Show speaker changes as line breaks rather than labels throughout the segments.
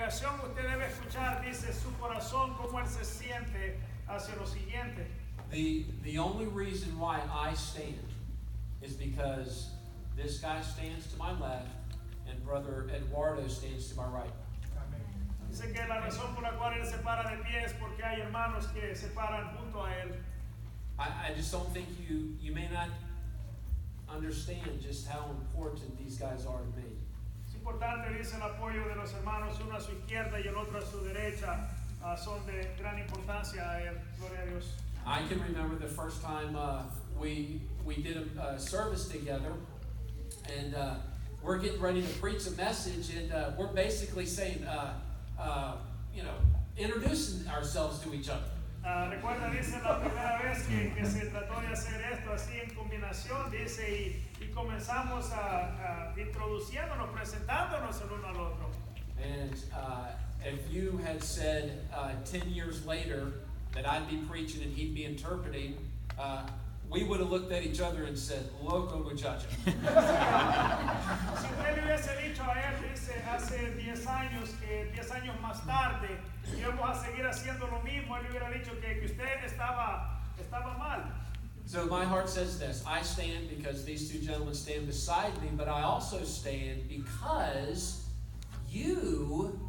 congregación usted debe escuchar, dice, su corazón, cómo él se siente hacia lo siguiente.
The only reason why I stand is because this guy stands to my left and Brother Eduardo stands to my right.
Dice que la razón por la cual él se para de pie es porque hay hermanos que se paran junto a él.
I just don't think you may not understand just how important these guys are to me.
Es importante, dice, el apoyo de los hermanos, uno a su izquierda y el otro a su derecha, son de gran importancia a él. Gloria a Dios.
I can remember the first time we did a service together, and we're getting ready to preach a message, and we're basically saying, introducing ourselves to each other.
Recuerda, dice, la primera vez que se trató de hacer esto así en combinación, dice, y comenzamos introduciéndonos, presentándonos el uno al otro.
And if you had said 10 years later that I'd be preaching and he'd be interpreting, we would have looked at each other and said, "Loco muchacho."
Si usted le hubiese dicho a él, dice, hace 10 años, que 10 años más tarde íbamos a seguir haciendo lo mismo, él le hubiera dicho que usted estaba mal.
So my heart says this: I stand because these two gentlemen stand beside me, but I also stand because you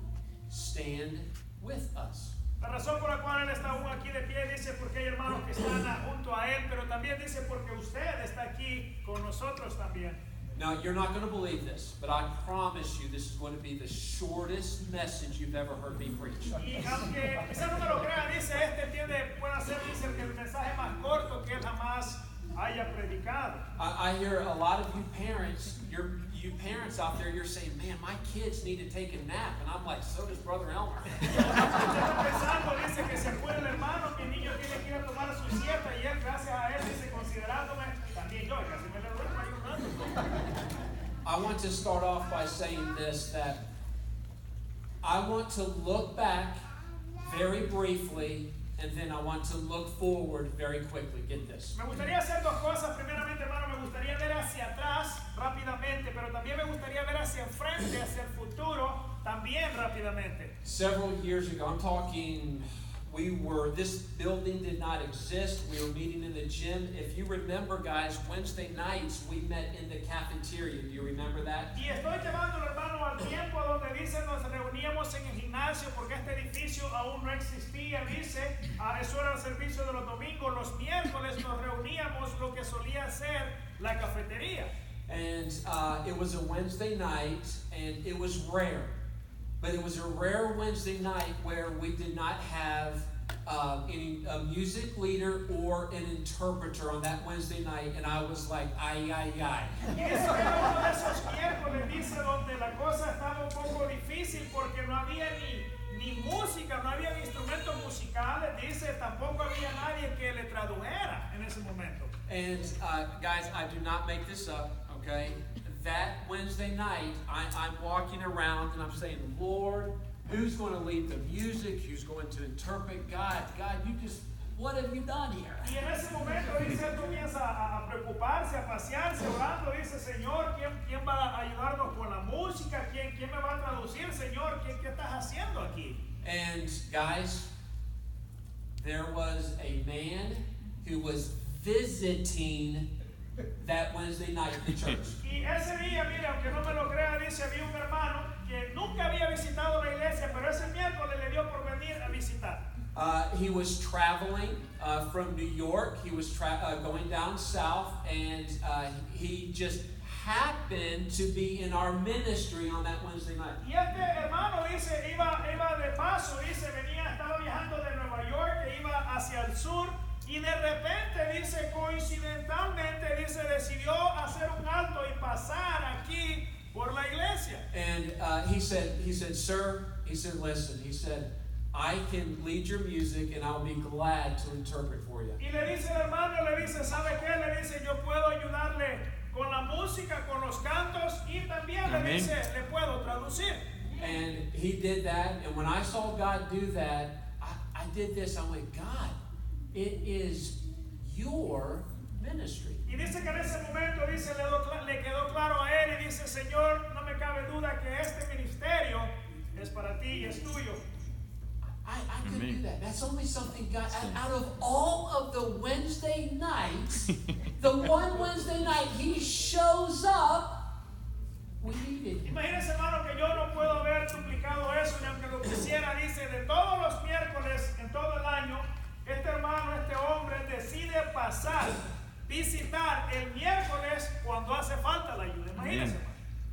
stand with us.
La razón por la cual él está aún aquí de pie, dice, porque hay hermanos que están junto a él, pero también dice porque usted está aquí con nosotros también.
Now, you're not going to believe this, but I promise you this is going to be the shortest message you've ever heard me preach.
Y aunque quizá no me lo crea, dice, puede ser, dice, el mensaje más corto que él jamás haya predicado.
I hear a lot of you parents, you parents out there, you're saying, "Man, my kids need to take a nap," and I'm like, "So does Brother Elmer."
Pensando, dice que se apure el hermano, mi niño tiene que ir a tomar su siesta, y él, gracias a él, dice, considerándome, también yo, casi me le duermo ahí un rato.
I want to start off by saying this, that I want to look back very briefly, and then I want to look forward very quickly. Get this.
Me gustaría hacer dos cosas. Primeramente, hermano, me gustaría ver hacia atrás rápidamente, pero también me gustaría ver hacia enfrente, hacia el futuro, también rápidamente.
Several years ago, I'm talking, this building did not exist. We were meeting in the gym. If you remember, guys, Wednesday nights we met in the cafeteria. Do you remember that?
Y estoy llevándolo, hermano, al tiempo donde dice nos reuníamos en el gimnasio porque este edificio aún no existía. Dice, eso era el servicio de los domingos. Los miércoles nos reuníamos lo que solía ser la cafetería.
And it was a Wednesday night, and it was rare. But it was a rare Wednesday night where we did not have a music leader or an interpreter on that Wednesday night, and I was like, ay, ay, ay.
Y ese era uno de esos miércoles, dice, donde la cosa estaba un poco difícil porque no había ni música, no había instrumentos musicales, dice, tampoco había nadie que le tradujera en ese momento.
And guys, I do not make this up, okay? That Wednesday night, I'm walking around and I'm saying, "Lord, who's going to lead the music? Who's going to interpret? God, what have you done here?"
Y en ese momento, dice, él comienza a preocuparse, a pasearse, orando, dice, "Señor, ¿quién va a ayudarnos con la música? ¿Quién me va a traducir, Señor? ¿Qué estás haciendo aquí?"
And guys, there was a man who was visiting that Wednesday night at the church.
Y ese día, mire, aunque no me lo crea, dice, había un hermano que nunca había visitado la iglesia, pero ese miércoles le dio por venir a visitar.
He was traveling from New York. He was going down south, and he just happened to be in our ministry on that Wednesday night.
Y este hermano, dice, iba de paso, dice, estaba viajando de Nueva York, e iba hacia el sur. Y de repente, dice, coincidentalmente, dice, decidió hacer un alto y pasar aquí por la iglesia.
And he said, "Sir," he said, "listen," he said, "I can lead your music and I'll be glad to interpret for you."
Y le dice el hermano, le dice, ¿sabe qué? Le dice, yo puedo ayudarle con la música, con los cantos, y también le dice, le puedo traducir.
And he did that, and when I saw God do that, I did this. I went, "God, it is your ministry."
Y dice que en ese momento, dice, le quedó claro a él y dice, Señor, no me cabe duda que este ministerio es para ti y es tuyo.
I could do that. That's only something God, out of all of the Wednesday nights, the one Wednesday night He shows up, we needed Him.
Imagínense, hermano, que yo no puedo haber duplicado eso, y aunque lo quisiera, dice, de todos los miércoles en todo el año, este hermano, este hombre, decide pasar, visitar el miércoles cuando hace falta la ayuda. Imagínense, hermano.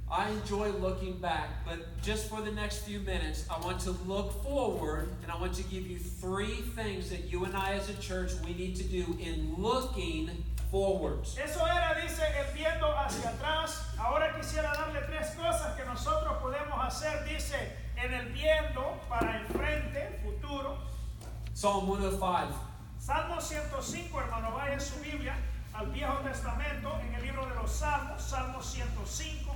I enjoy looking back, but just for the next few minutes, I want to look forward, and I want to give you 3 things that you and I as a church, we need to do in looking forward.
Eso era, dice, el viendo hacia atrás. Ahora quisiera darle 3 cosas que nosotros podemos hacer, dice, en el viendo para el frente, futuro.
Psalm 105.
Salmo 105, hermano, vaya en su Biblia al Viejo Testamento, en el libro de los Salmos, Salmo 105.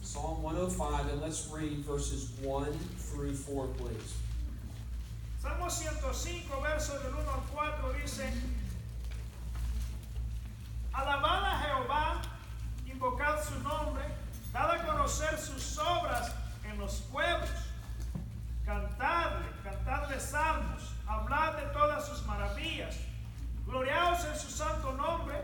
Psalm 105, and let's read verses 1 through 4, please.
Salmo 105, versos del 1 al 4, dice: Alabad a Jehová, invocad su nombre, dad a conocer sus obras en los pueblos, cantadle salmos, hablad de todas sus maravillas, gloriaos en su santo nombre,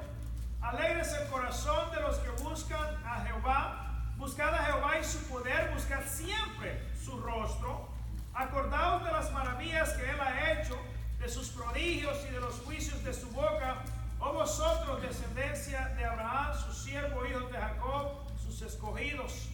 alegres el corazón de los que buscan a Jehová. Buscad a Jehová y su poder, buscad siempre su rostro. Acordaos de las maravillas que Él ha hecho, de sus prodigios y de los juicios de su boca. Oh vosotros, descendencia de Abraham, su siervo, hijos de Jacob, sus escogidos.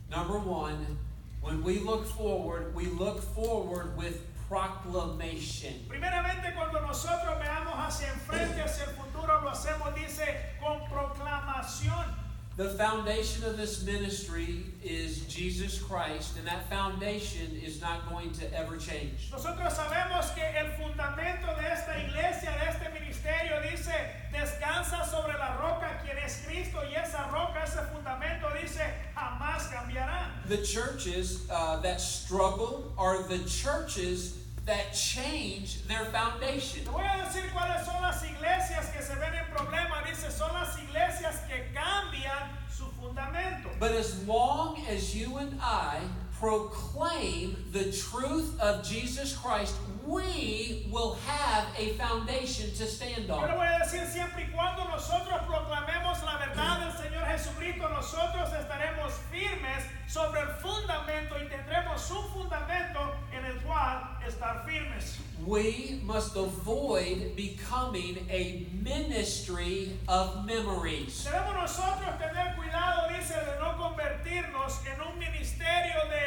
Number 1, when we look forward with proclamation.
Primeramente, cuando nosotros veamos hacia enfrente, hacia el futuro, lo hacemos, dice, con proclamación.
The foundation of this ministry is Jesus Christ, and that foundation is not going to ever change.
Nosotros sabemos que el fundamento de esta iglesia, de este ministerio, dice, descansa sobre la roca, quien es Cristo, y esa roca, ese fundamento, dice, jamás cambiará.
The churches that struggle are the churches that change their foundation.
Te voy a decir cuáles son las iglesias que se ven en problemas. Dice, son las iglesias que cambian su fundamento.
But as long as you and I proclaim the truth of Jesus Christ, we will have a foundation to stand
Yo le
on.
voy a decir, siempre y cuando nosotros proclamemos la verdad del Señor Jesucristo, nosotros estaremos firmes sobre el fundamento y tendremos un fundamento en el cual estar firmes.
We must avoid becoming a ministry of memories.
Debemos nosotros tener cuidado, dice, de no convertirnos en un ministerio de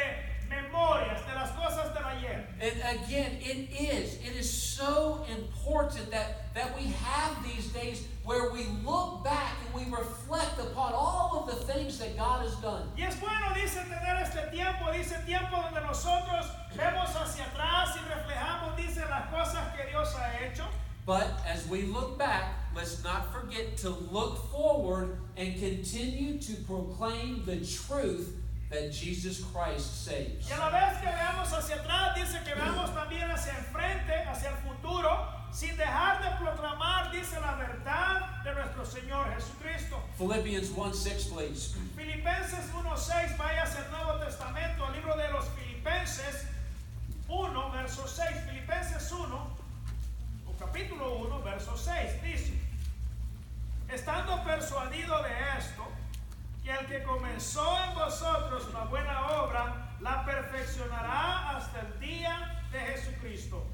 memorias, de las cosas del ayer.
And again, it is so important that we have these days where we look back and we reflect upon all of the things that God has done.
Y es bueno, dice, tener este tiempo, dice, tiempo donde nosotros vemos hacia atrás y reflejamos, dice, las cosas que Dios ha hecho.
But as we look back, let's not forget to look forward and continue to proclaim the truth that Jesus Christ saves.
Y a la vez que veamos hacia atrás, dice que veamos también hacia enfrente, hacia el futuro, sin dejar de proclamar, dice, la verdad de nuestro Señor Jesucristo.
Philippians 1:6, please.
Filipenses 1:6, vaya hacia el Nuevo Testamento, el libro de los Filipenses 1, verso 6. Filipenses 1, o capítulo 1, verso 6, dice: estando persuadido de esto, que el que comenzó en vosotros una buena obra, la perfeccionará hasta el día de Jesucristo.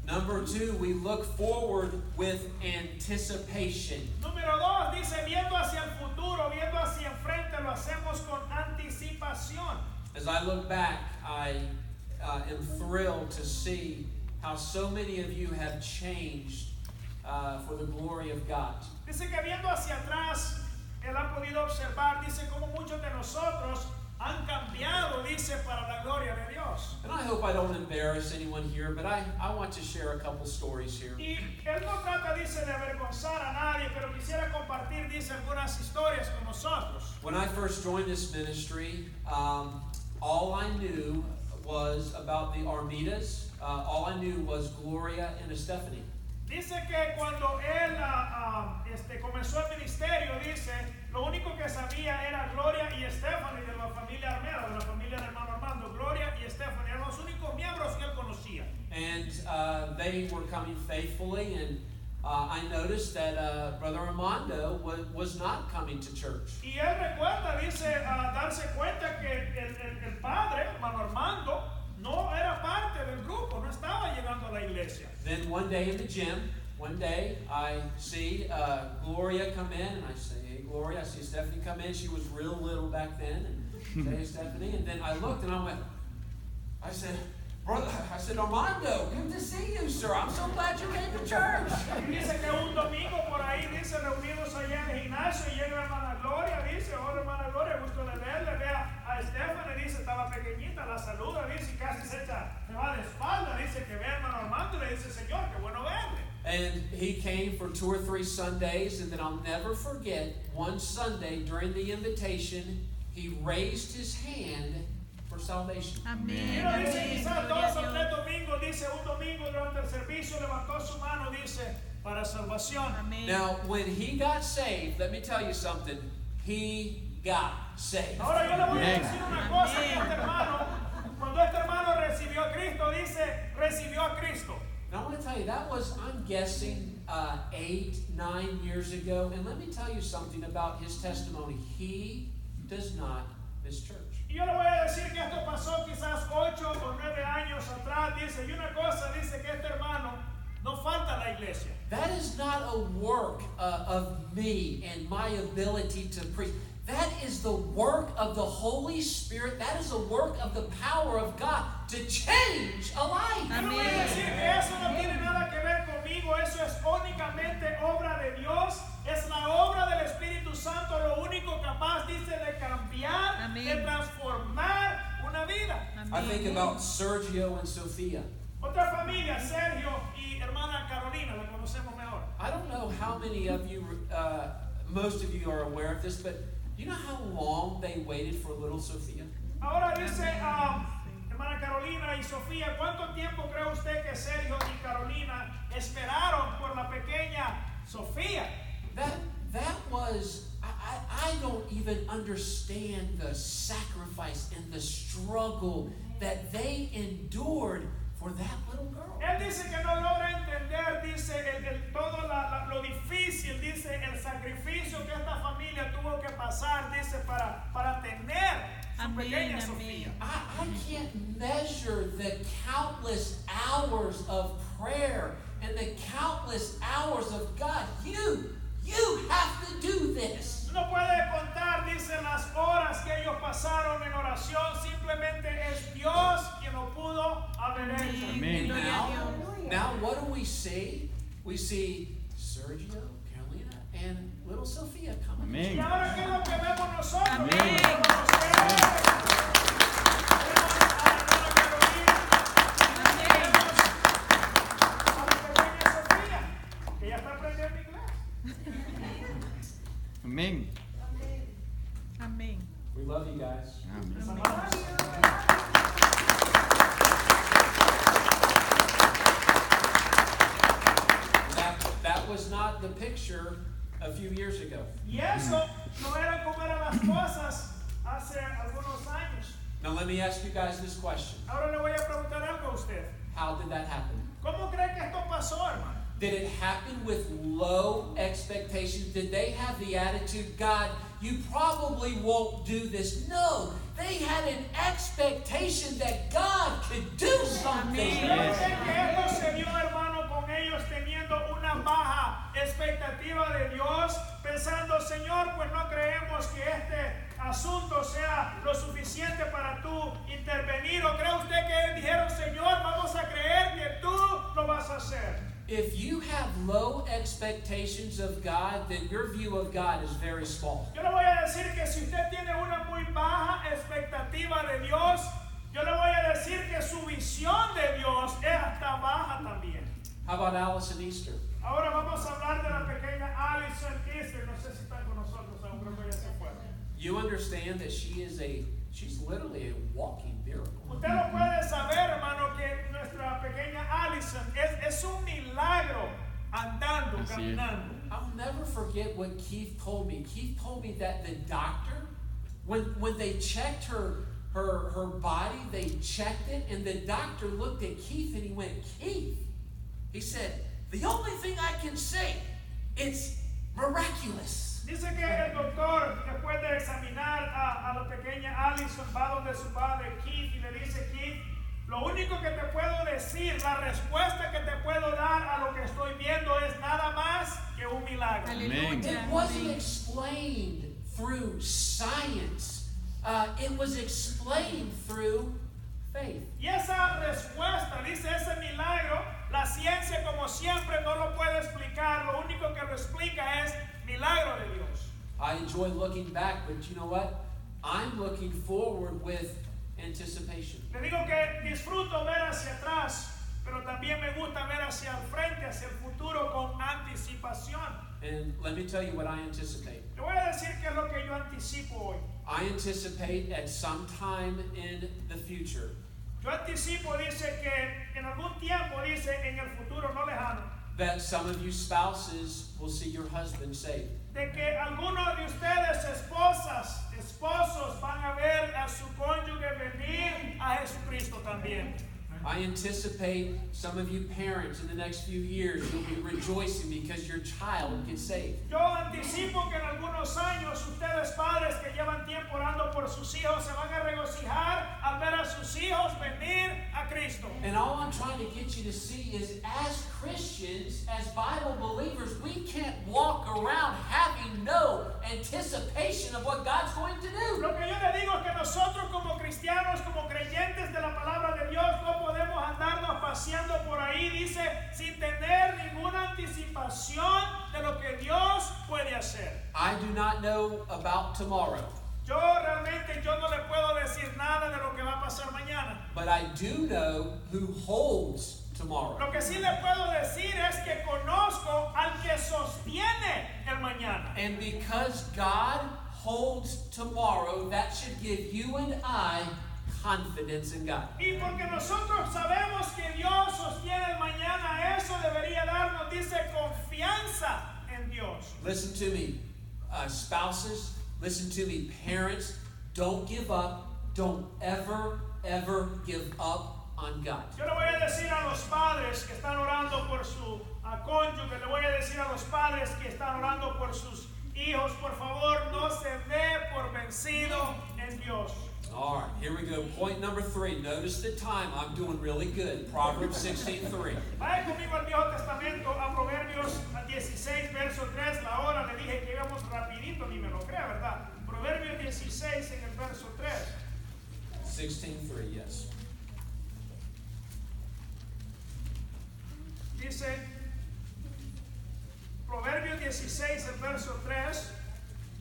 Number 2, we look forward with anticipation.
Número 2, dice, viendo hacia el futuro, viendo hacia enfrente, lo hacemos con anticipación.
As I look back, I am thrilled to see how so many of you have changed for the glory of God.
Dice que viendo hacia atrás, él ha podido observar, dice, como muchos de nosotros han cambiado, dice, para la gloria de Dios.
And I hope I don't embarrass anyone here, but I want to share a couple stories here.
Y él no trata, dice, de avergonzar a nadie, pero quisiera compartir, dice, algunas historias con nosotros.
When I first joined this ministry, all I knew was about the Armidas. All I knew was Gloria and Estefany.
Dice que cuando él comenzó el ministerio, dice, lo único que sabía era Gloria y Estefany de la familia Armeda, de la familia del hermano Armando.
coming faithfully, and I noticed that Brother Armando was not coming to church.
Y él recuerda, dice, darse cuenta que el padre, hermano Armando, no era parte del grupo, no estaba llegando a la iglesia.
Then one day in the gym, I see Gloria come in, and I say, "Hey, Gloria," I see Stephanie come in. She was real little back then, and hey, Stephanie. And then I looked, and I said, "Brother," I said, "Armando, good to see you, sir. I'm so glad you came to church."
Y dice que un domingo por ahí, dice, reunidos allá en el gimnasio, y llega la hermana Gloria, dice, "Hola, hermana Gloria, gusto de verle." Vea a Stephanie, dice, estaba pequeñita, la saluda, dice, y casi se va de espalda, dice, que ve a hermano Armando, y le dice, "Señor, qué bueno verle."
And he came for 2 or 3 Sundays, and then I'll never forget, one Sunday during the invitation, he raised his hand for salvation.
Amén.
Y uno dice,
Amén.
quizás
Gloria
2
a
o
Dios.
3 domingos, dice, un domingo durante el servicio levantó su mano, dice, para salvación.
Amén.
Now, when he got saved, let me tell you something, he got saved.
Ahora yo le voy a decir una cosa que este hermano, cuando este hermano recibió a Cristo, dice, recibió a Cristo.
Now, I want to tell you, that was, I'm guessing, 8, 9 years ago. And let me tell you something about his testimony. He does not miss church.
Y yo le voy a decir que esto pasó quizás 8 o 9 años atrás, dice, y una cosa, dice que este hermano no falta a la iglesia.
That is not a work of me and my ability to preach. That is the work of the Holy Spirit. That is a work of the power of God to change a life.
Yo le voy a decir que eso no tiene nada que ver conmigo, eso es únicamente obra de Dios, es la obra del Espíritu Santo, lo único capaz, dice, de cambiar,
Amén.
de transformar una vida.
I think about Sergio and Sofia.
Otra familia, Sergio y hermana Carolina, la conocemos mejor.
I don't know how many of you, most of you are aware of this, but you know how long they waited for little Sofia?
Ahora dice hermana Carolina y Sofía, ¿cuánto tiempo cree usted que Sergio y Carolina esperaron por la pequeña Sofía?
That was, I don't even understand the sacrifice and the struggle that they endured for that little girl.
Él dice que no logra entender, dice, todo lo difícil, dice, el sacrificio que esta familia tuvo que pasar, dice, para tener su
Amén,
pequeña
amén.
Sofía.
I can't measure the countless hours of prayer and the countless hours of God. You have to do this.
No puede contar, dice, las horas que ellos pasaron en oración, simplemente es Dios quien lo pudo haber hecho.
Amén. Gloria a Dios.
Now what do we see? We see Sergio, Carolina, and little Sofia coming.
Y
Amén.
ahora, ¿qué es lo que vemos nosotros?
Amén.
Vemos a ustedes, vemos a la hermana Carolina,
Amén.
a la pequeña Sofía, que ya está aprendiendo inglés.
Amén.
Amén.
We love you guys.
Amén.
That was not the picture a few years ago.
Y eso no eran como eran las cosas hace algunos años.
Now let me ask you guys this question.
Ahora le voy a preguntar algo a usted.
How did that happen?
¿Cómo cree que esto pasó, hermano?
Did it happen with low expectations? Did they have the attitude, God, you probably won't do this? No, they had an expectation that God could do something.
¿Cree usted que esto se dio, hermano, con ellos teniendo una baja expectativa de Dios? Pensando, Señor, pues no creemos que este asunto sea lo suficiente para tú intervenir. ¿O cree usted que dijeron, Señor, vamos a creer que tú lo vas a hacer?
If you have low expectations of God, then your view of God is very small.
Yo le voy a decir que si usted tiene una muy baja expectativa de Dios, yo le voy a decir que su visión de Dios es hasta baja también.
How about Allison Easter?
Ahora vamos a hablar de la pequeña Alison Easter. No sé si está con nosotros, aún creo que ya se fue.
You understand that she's literally a walking miracle.
Usted lo puede saber, hermano, que nuestra pequeña Alison es un milagro andando,
Así es.
caminando.
I'll never forget what Keith told me. Keith told me that the doctor, when they checked her body, they checked it, and the doctor looked at Keith and he went, Keith, He said, the only thing I can say, it's miraculous.
Dice que el doctor, después de examinar a la pequeña Allison, va donde su padre Keith y le dice, Keith, lo único que te puedo decir, la respuesta que te puedo dar a lo que estoy viendo es nada más que un milagro.
Aleluya.
It wasn't explained through science. It was explained through faith.
Y esa respuesta, dice ese milagro, la ciencia como siempre no lo puede explicar, lo único que lo explica es milagro de Dios.
I enjoy looking back, but you know what? I'm looking forward with anticipation.
Le digo que disfruto ver hacia atrás, pero también me gusta ver hacia el frente, hacia el futuro con anticipación.
And let me tell you what I anticipate.
Le voy a decir qué es lo que yo anticipo hoy.
I anticipate at some time in the future
Yo anticipo, dice que en algún tiempo, dice en el futuro no lejano,
that some of you spouses will see your husband saved.
de que algunos de ustedes, esposas, esposos, van a ver a su cónyuge venir a Jesucristo también.
I anticipate some of you parents in the next few years you'll be rejoicing because your child gets saved.
Yo anticipo que en algunos años ustedes padres que llevan tiempo orando por sus hijos se van a regocijar al ver a sus hijos venir a Cristo.
And all I'm trying to get you to see is as Christians, as Bible believers, we can't walk around having no anticipation of what God's going to do.
Lo que yo le digo es que nosotros como cristianos, como creyentes de la palabra de Dios, no podemos andarnos paseando por ahí, dice, sin tener ninguna anticipación de lo que Dios puede hacer.
I do not know about tomorrow,
Yo realmente no le puedo decir nada de lo que va a pasar mañana.
but I do know who holds tomorrow.
Lo que sí le puedo decir es que conozco al que sostiene el mañana.
And because God holds tomorrow, that should give you and I confidence in God.
Y porque nosotros sabemos que Dios sostiene el mañana, eso debería darnos, dice, confianza en Dios.
Listen to me, spouses, listen to me, parents, don't give up. Don't ever give up on God.
Yo le voy a decir a los padres que están orando por su cónyuge, le voy a decir a los padres que están orando por sus hijos, por favor, no se dé por vencido en Dios.
All right, here we go. Point number 3. Notice the time. I'm doing really good. Proverbs 16:3.
Vaya conmigo al Viejo Testamento, a Proverbios 16, verso 3. La hora le dije que íbamos rapidito, ni me lo crea, ¿verdad? Proverbios 16 en el verso 3.
16:3, yes.
Dice, Proverbios 16, el verso 3.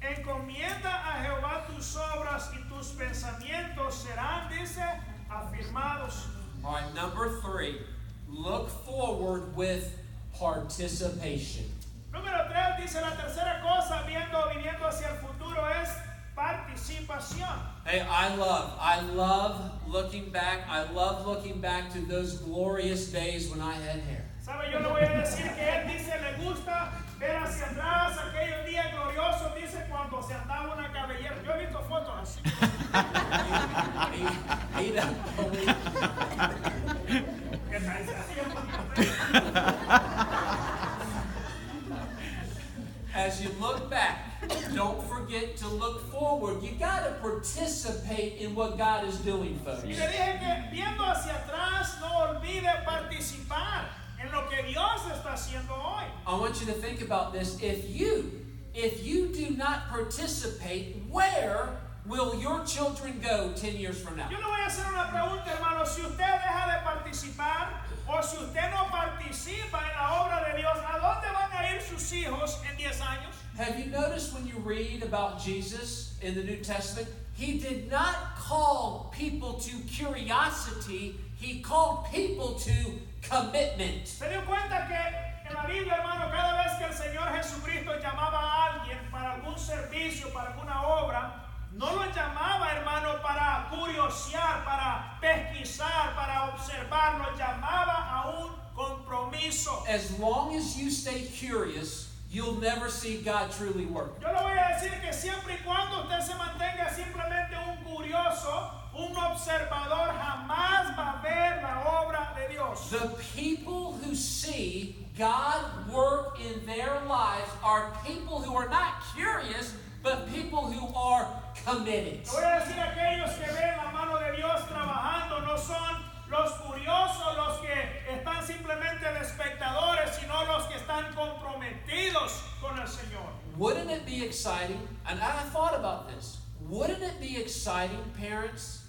Encomienda a Jehová tus obras y tus pensamientos serán, dice, afirmados.
All right, number 3. Look forward with participation.
Número 3 dice la tercera cosa, viviendo hacia el futuro, es participación.
Hey, I love looking back. I love looking back to those glorious days when I had hair.
¿Sabe? Yo le voy a decir que él dice, le gusta ver hacia atrás aquellos días gloriosos, dice, cuando se andaba una cabellera. Yo he visto fotos así.
He doesn't believe.
¿Qué tal?
As you look back, don't forget to look forward. You got to participate in what God is doing, folks.
Y le dije que viendo hacia atrás, no olvide participar en lo que Dios está haciendo hoy.
I want you to think about this. If you do not participate, where will your children go 10 years from now?
Yo le voy a hacer una pregunta, hermano. Si usted deja de participar o si usted no participa en la obra de Dios, ¿a dónde van a ir sus hijos en 10 años?
Have you noticed when you read about Jesus in the New Testament, he did not call people to curiosity, he called people to commitment.
¿Se dio cuenta que en la Biblia, hermano, cada vez que el Señor Jesucristo llamaba a alguien para algún servicio, para alguna obra, no lo llamaba, hermano, para curiosear, para pesquisar, para observar, lo llamaba a un compromiso.
As long as you stay curious, you'll never see God truly work.
Yo le voy a decir que siempre y cuando usted se mantenga simplemente un curioso, un observador, jamás va a ver la obra de Dios.
The people who see God work in their lives are people who are not curious, but people who are committed.
Le voy a decir a aquellos que ven la mano de Dios trabajando, no son los curiosos, los que están simplemente de espectadores, sino los que están comprometidos con el Señor.
Wouldn't it be exciting? And I thought about this. Wouldn't it be exciting, parents,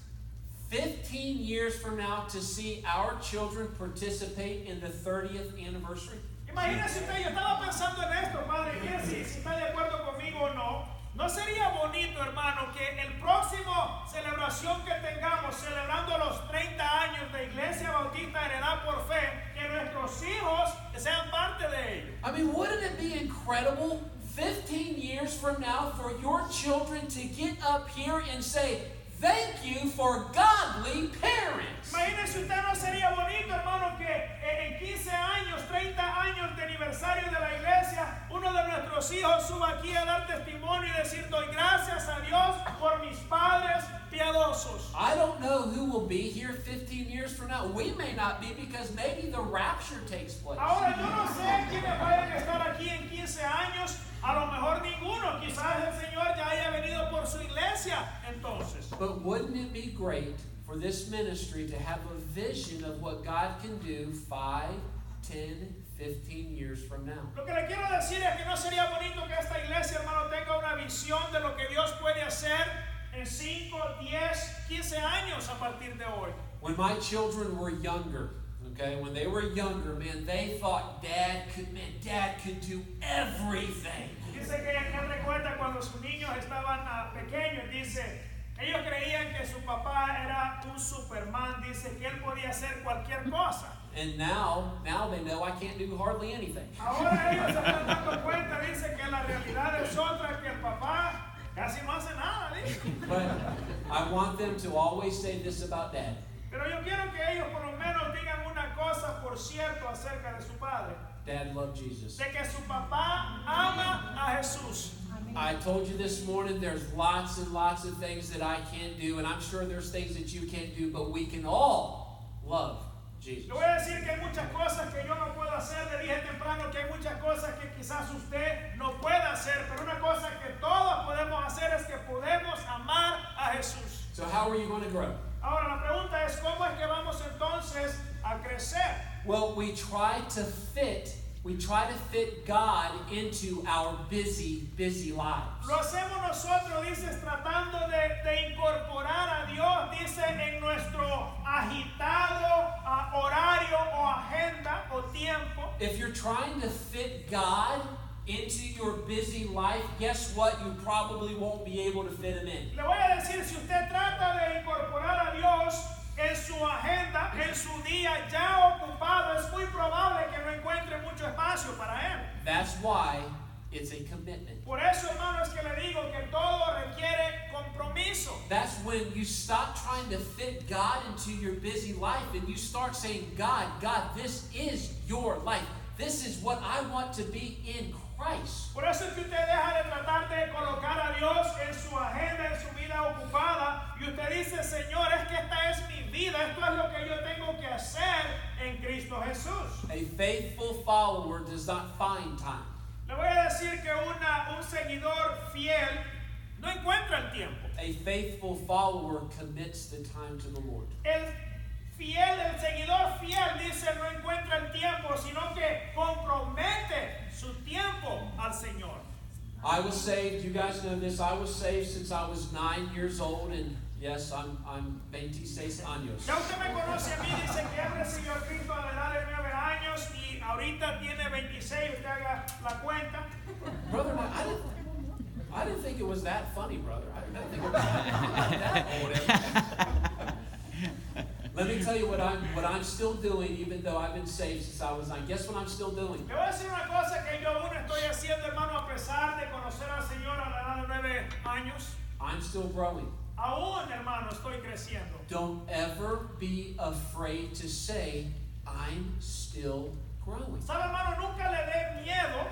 15 years from now to see our children participate in the 30th anniversary?
Imagínense usted, yo estaba pensando en esto, padre, que si está de acuerdo conmigo o no. ¿No sería bonito, hermano, que el próximo celebración que tengamos, celebrando los 30 años de Iglesia Bautista Heredad por Fe, que nuestros hijos sean parte de ello?
I mean, wouldn't it be incredible 15 years from now for your children to get up here and say, thank you for godly parents?
Imagínense usted, ¿no sería bonito, hermano, que en 15 años, 30 años de aniversario de la iglesia, uno de nuestros hijos suba aquí a dar testimonio y decir, doy gracias a Dios por mis padres piadosos?
I don't know who will be here 15 years from now. We may not be because maybe the rapture takes place.
Ahora, yo no sé quiénes vayan a estar aquí en 15 años. A lo mejor ninguno. Quizás el Señor ya haya venido por su iglesia entonces.
But wouldn't it be great for this ministry to have a vision of what God can do 5, 10, 15 years from now?
Lo que le quiero decir es que no sería bonito que esta iglesia, hermano, tenga una visión de lo que Dios puede hacer en 5, 10, 15 años a partir de hoy.
When my children were younger, okay, when they were younger, man, they thought dad could do everything.
Dice que él recuerda cuando sus niños estaban pequeños, dice, ellos creían que su papá era un Superman, dice que él podía hacer cualquier cosa.
And now they know I can't do hardly anything.
Ahora ellos se están dando cuenta, dice que la realidad es otra, que el papá casi no hace nada, dice.
But I want them to always say this about dad.
Pero yo quiero que ellos por lo menos digan una cosa, por cierto, acerca de su padre.
Dad loved Jesus.
De que su papá ama a Jesús.
I told you this morning there's lots and lots of things that I can't do, and I'm sure there's things that you can't do, but we can all love Jesus.
Le voy a decir que hay muchas cosas que yo no puedo hacer. Le dije temprano que hay muchas cosas que quizás usted no pueda hacer, pero una cosa que todos podemos hacer es que podemos amar a Jesús.
So how are you going to grow?
Ahora la pregunta es, ¿cómo es que vamos entonces a crecer?
Well, we try to fit God into our busy lives.
Lo hacemos nosotros, dices, tratando de incorporar a Dios, dice, en nuestro agitado horario o agenda o tiempo.
If you're trying to fit God into your busy life, guess what? You probably won't be able to fit him in.
Le voy a decir, si usted trata de incorporar a Dios en su agenda, en su día ya ocupado, es muy probable que no encuentre mucho espacio para él.
That's why it's a commitment.
Por eso, hermano, es que le digo que todo requiere compromiso.
That's when you stop trying to fit God into your busy life and you start saying, God, this is your life. This is what I want to be in Christ.
Por eso es que usted deja de tratar de colocar a Dios en su agenda, en su vida ocupada, y usted dice, Señor, es que esta es mi vida, esto es lo que yo tengo que hacer en Cristo Jesús.
A faithful follower does not find time.
Le voy a decir que un seguidor fiel no encuentra el tiempo.
A faithful follower commits the time to the Lord.
El seguidor fiel, dice, no encuentra el tiempo, sino que compromete su tiempo al Señor.
I was saved, you guys know this, I was saved since I was 9 years old, and yes, I'm 26 años.
Ya usted me conoce a mí, dice que él recibió a Cristo a la edad de 9 años y ahorita tiene 26, usted haga la cuenta.
Brother, I didn't think it was that funny, brother. I didn't think it was that old. Let me tell you what I'm still doing, even though I've been saved since I was 9. Guess what I'm still doing?
Le voy a decir una cosa que yo aún estoy haciendo, hermano, a pesar de conocer al Señor a la edad de 9 años.
I'm still growing.
Aún, hermano, estoy creciendo.
Don't ever be afraid to say, I'm still growing.
¿Sabe, hermano? Nunca le dé miedo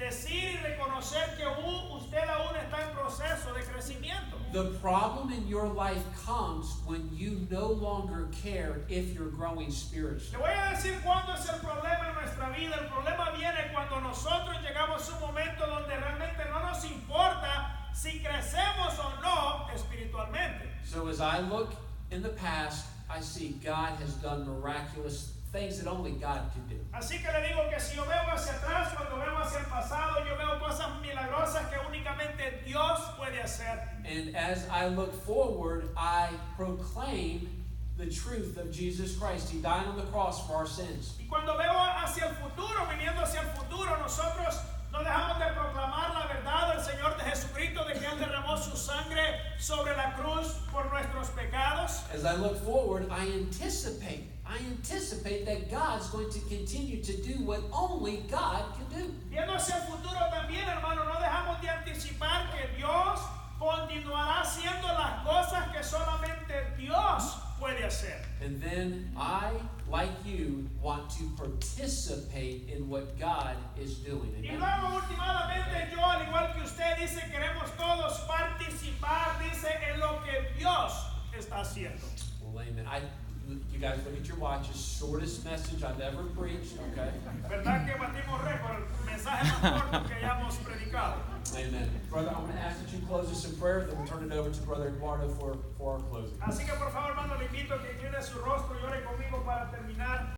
decir y reconocer que usted aún está en proceso de crecimiento.
The problem in your life comes when you no longer care if you're growing
Le
spiritually.
voy a decir cuándo es el problema en nuestra vida. El problema viene cuando nosotros llegamos a un momento donde realmente no nos importa si crecemos o no espiritualmente.
So as I look in the past, I see God has done miraculous things that only God can do.
Así que le digo que si yo veo hacia atrás, cuando veo hacia el pasado, yo veo cosas milagrosas que únicamente Dios puede hacer.
And as I look forward, I proclaim the truth of Jesus Christ. He died on the cross for our sins.
Y cuando veo hacia el futuro, viniendo hacia el futuro, nosotros no dejamos de proclamar la verdad del Señor de Jesucristo, de que Él derramó su sangre sobre la cruz por nuestros pecados.
As I look forward, I anticipate that God's going to continue to do what only God can do.
Viendo hacia el futuro también, hermano, no dejamos de anticipar que Dios continuará haciendo las cosas que solamente Dios puede hacer.
And then I, like you, want to participate in what God is doing.
Y
Amen?
luego, últimamente, yo, al igual que usted, dice, queremos todos participar, dice, en lo que Dios está haciendo.
Well, amen. You guys look at your watches. Shortest message I've ever preached. Okay.
¿Verdad que batimos récord? El mensaje más corto que hayamos predicado.
Amen. Brother, I'm going to ask that you close us in prayer, then we'll turn it over to Brother Eduardo for our closing.
Así que, por favor, hermano, le invito a que incline su rostro y ore conmigo para terminar.